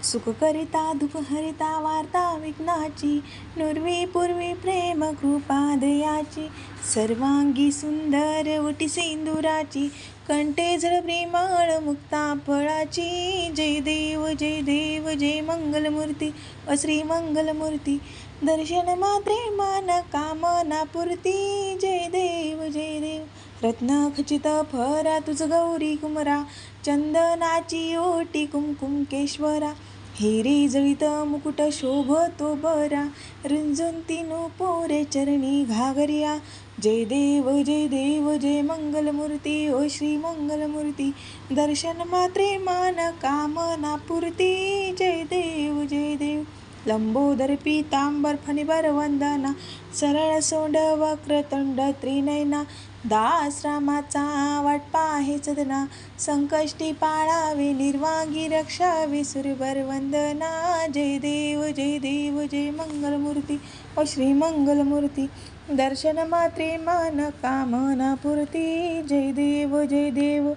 सुख करिता दुःख हरिता वार्ता विघ्नाची, नुर्वी पूर्वी प्रेम कृपा दयाची, सर्वांगी सुंदर वटी सिंदुराची, कंठे झळ प्रेमळ मुक्ता फळाची. जय देव जय देव जय मंगलमूर्ती श्री मंगलमूर्ती, दर्शन मात्रे मान कामना पूर्ती. जय देव जय देव. रत्न खचित फरा तुझ गौरी कुमरा, चंदनाची ओटी कुमकुम केश्वरा, हिरे जळीत मुकुट शोभतो बरा, रुंजून पोरे चरणी घागरिया. जय देव जय देव जय मंगलमूर्ती श्री मंगलमूर्ती, दर्शन मात्रे मान कामना पूर्ती. जय देव जय देव. लंबोदर पीतांबर फणीवर वंदना, सरळ सोंड वक्रतुंड त्रिनयना, दास रामाचा वाटपा आहे सदना, संकष्टी पाळावे निर्वांगी रक्षावे सुरवर वंदना. जय देव जय देव जय मंगलमूर्ती श्री मंगलमूर्ती, दर्शन मात्रे मान कामना पूर्ती. जय देव जय देव.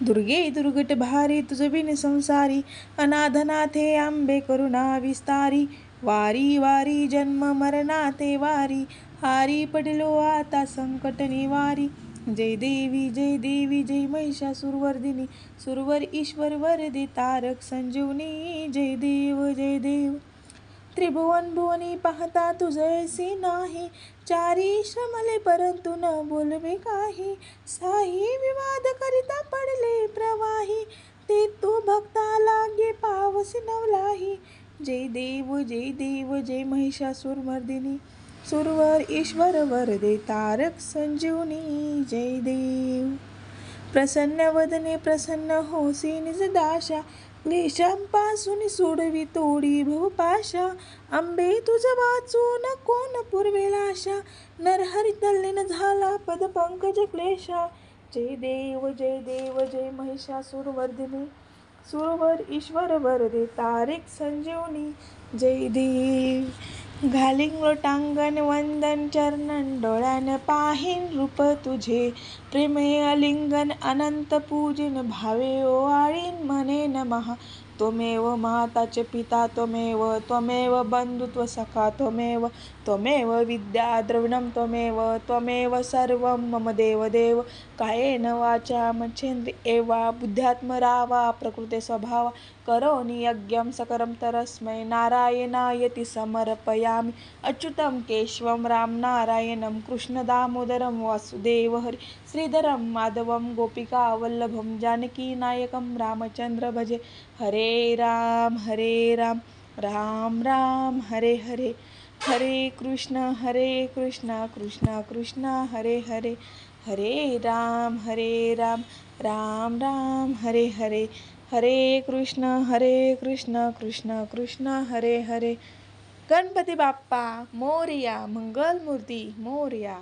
दुर्गे दुर्गट भारी तुझ बिन संसारी, अनाथनाथे आंबे करुणा विस्तारी, वारी वारी जन्म मरणाते वारी, हारी पडलो आता संकट निवारी. जय देवी जय महिषासुरवर्धिनी, सुरवर ईश्वर वरदे तारक संजीवनी. जय देव जय देव. त्रिभुवन भुवनी पाहता तुझैसी नाही, चारी श्रमले परंतु न बोलवे काही, साही विवाद करिता पडले प्रवाही, ते तू भक्ता लागे पावसी नवलाही. जय देव जय महिषासुरमर्दिनी, सुरवर ईश्वर वरदे तारक संजीवनी. जय देव. प्रसन्न वदने प्रसन्न होसी निज दाशा, क्लेशांपासून सोडवी तोडी भवपाशा, आंबे तुझ वाचून कोण पुरवेल आशा, नरहरी तल्लीन झाला पद पंकज क्लेशा. जय देव जय महिषासुरवर्धिनी, सुरवर ईश्वर वरदे तारक संजीवनी. जय देव. घालीन लोटांगण वंदन चरणन, डोळ्यान पाहीन रूप तुझे, प्रेमे अलिंगन अनंत पूजिन, भावे ओवाळीन म्हणेन महा. त्वमेव माताच पिता त्वमेव, त्वमेव बंधुत्व सखा त्वमेव, त्वमेव विद्या द्रविणं त्वमेव, त्वमेव सर्वं मम देव देव. कायेन वाचा मनसेन्द्रिये वा बुद्ध्यात्मना वा प्रकृते स्वभावा, करोमि यज्ञं सकलं परस्मै नारायणायति समर्पयामि. अच्युतं केशवं राम नारायणं कृष्ण दामोदरं वासुदेव हरि, श्रीधरं माधवं गोपिका वल्लभं, जानकी नायकं रामचंद्र भजे. हरे राम राम राम हरे हरे, हरे कृष्ण कृष्ण कृष्ण हरे हरे, हरे राम राम राम हरे हरे, हरे कृष्ण कृष्ण कृष्ण हरे हरे. गणपती बाप्पा मोरया, मंगलमूर्ती मोरया.